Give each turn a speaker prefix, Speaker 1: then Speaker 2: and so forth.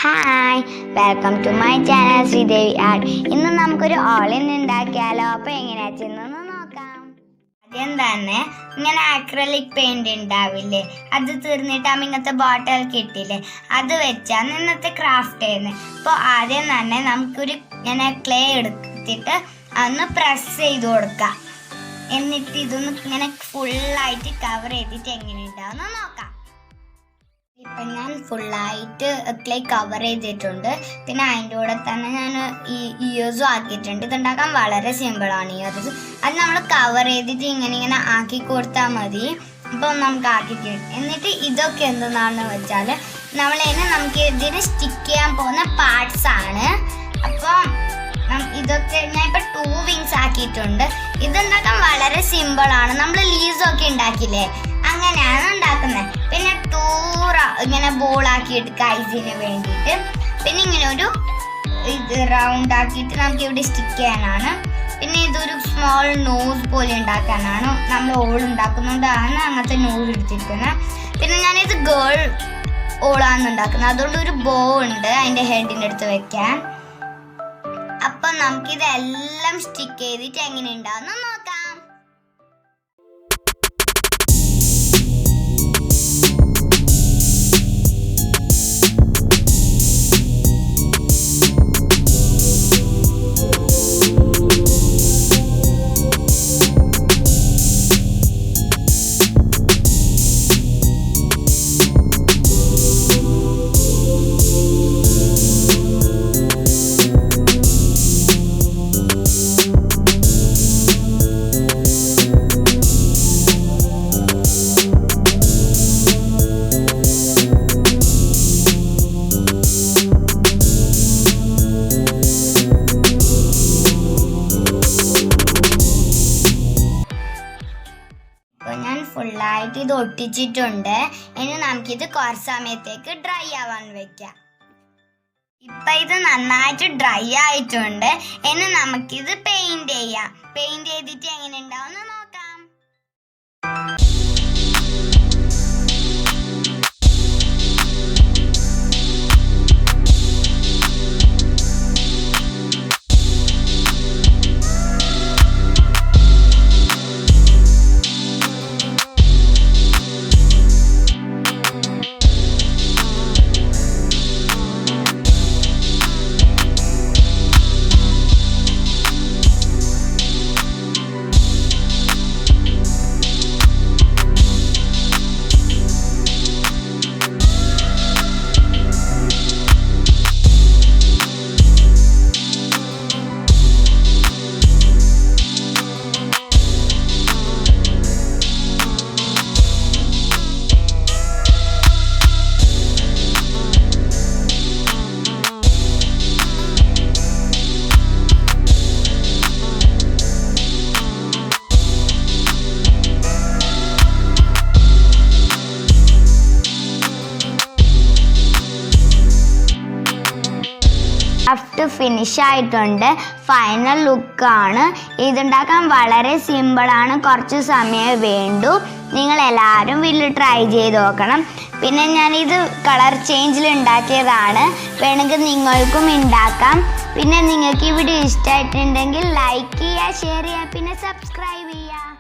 Speaker 1: Hi, welcome to my channel Srideviart. ഇന്ന് നമുക്കൊരു ഓളിൻ ഉണ്ടാക്കിയാലോ? അപ്പോൾ എങ്ങനെയാ ചെയ്യുന്നതെന്ന് നോക്കാം. ആദ്യം തന്നെ ഇങ്ങനെ ആക്രിലിക് പെയിന്റ് ഉണ്ടാവില്ലേ, അത് തീർന്നിട്ടാകുമ്പോൾ ഇങ്ങനത്തെ ബോട്ടിൽ കിട്ടില്ലേ, അത് വെച്ചാണ് ഇന്നത്തെ ക്രാഫ്റ്റ് ചെയ്യുന്നത്. അപ്പോൾ ആദ്യം തന്നെ നമുക്കൊരു ഇങ്ങനെ ക്ലേ എടുത്തിട്ട് അതൊന്ന് പ്രസ് ചെയ്ത് കൊടുക്കാം. എന്നിട്ട് ഇതൊന്ന് ഇങ്ങനെ ഫുള്ളായിട്ട് കവർ ചെയ്തിട്ട് എങ്ങനെ ഉണ്ടാവുമെന്ന് നോക്കാം. ഇപ്പം ഞാൻ ഫുള്ളായിട്ട് ക്ലേ കവർ ചെയ്തിട്ടുണ്ട്. പിന്നെ അതിൻ്റെ കൂടെ തന്നെ ഞാൻ ഈ ഇയേഴ്സും ആക്കിയിട്ടുണ്ട്. ഇതുണ്ടാക്കാൻ വളരെ സിമ്പിളാണ് ഇയേഴ്സ്. അത് നമ്മൾ കവർ ചെയ്തിട്ട് ഇങ്ങനെ ആക്കി കൊടുത്താൽ മതി. അപ്പോൾ നമുക്ക് ആക്കി കിട്ടും. എന്നിട്ട് ഇതൊക്കെ എന്തെന്നാണെന്ന് വെച്ചാൽ നമുക്ക് ഇതിന് സ്റ്റിക്ക് ചെയ്യാൻ പോകുന്ന പാർട്സ് ആണ്. അപ്പോൾ ഇതൊക്കെ ഞാൻ ഇപ്പം 2 വിങ്സ് ആക്കിയിട്ടുണ്ട്. ഇതുണ്ടാക്കാൻ വളരെ സിമ്പിളാണ്. നമ്മൾ ലീവ്സൊക്കെ ഉണ്ടാക്കില്ലേ, അങ്ങനെയാണ് ഉണ്ടാക്കുന്നത്. പിന്നെ ഇങ്ങനെ ബോളാക്കി എടുക്കുക ഐസിന് വേണ്ടിയിട്ട്. പിന്നെ ഇങ്ങനെ ഒരു ഇത് റൗണ്ട് ആക്കിയിട്ട് നമുക്ക് ഇവിടെ സ്റ്റിക്ക് ചെയ്യാനാണ്. പിന്നെ ഇതൊരു സ്മോൾ നോസ് പോലെ ഉണ്ടാക്കാനാണ്. നമ്മൾ ഓൾ ഉണ്ടാക്കുന്നതുകൊണ്ടാണ് അങ്ങനത്തെ നോസ് എടുത്തിരിക്കുന്നത്. പിന്നെ ഞാനിത് ഗേൾ ഓളാണ് ഉണ്ടാക്കുന്നത്. അതുകൊണ്ട് ഒരു ബോ ഉണ്ട് അതിൻ്റെ ഹെഡിൻ്റെ അടുത്ത് വെക്കാൻ. അപ്പം നമുക്കിതെല്ലാം സ്റ്റിക്ക് ചെയ്തിട്ട് എങ്ങനെ ഉണ്ടാവുന്ന നോക്കാം. ഞാൻ ഫുള്ളായിട്ട് ഇത് ഒട്ടിച്ചിട്ടുണ്ട്. ഇനി നമുക്കിത് കുറച്ച് സമയത്തേക്ക് ഡ്രൈ ആവാൻ വെക്കാം. ഇപ്പം ഇത് നന്നായിട്ട് ഡ്രൈ ആയിട്ടുണ്ട്. ഇനി നമുക്കിത് പെയിന്റ് ചെയ്യാം. പെയിന്റ് ചെയ്തിട്ട് എങ്ങനെ ഉണ്ടാവുമെന്ന് നോക്കാം. ക്രാഫ്റ്റ് ഫിനിഷ് ആയിട്ടുണ്ട്. ഫൈനൽ ലുക്കാണ്. ഇതുണ്ടാക്കാൻ വളരെ സിമ്പിളാണ്. കുറച്ച് സമയമേ വേണ്ടൂ. നിങ്ങളെല്ലാവരും വീട്ടിൽ ട്രൈ ചെയ്ത് നോക്കണം. പിന്നെ ഞാനിത് കളർ ചേഞ്ചിൽ ഉണ്ടാക്കിയതാണ്. വേണമെങ്കിൽ നിങ്ങൾക്കും ഉണ്ടാക്കാം. പിന്നെ നിങ്ങൾക്ക് ഈ വീഡിയോ ഇഷ്ടമായിട്ടുണ്ടെങ്കിൽ ലൈക്ക് ചെയ്യുക, ഷെയർ ചെയ്യുക, പിന്നെ സബ്സ്ക്രൈബ് ചെയ്യുക.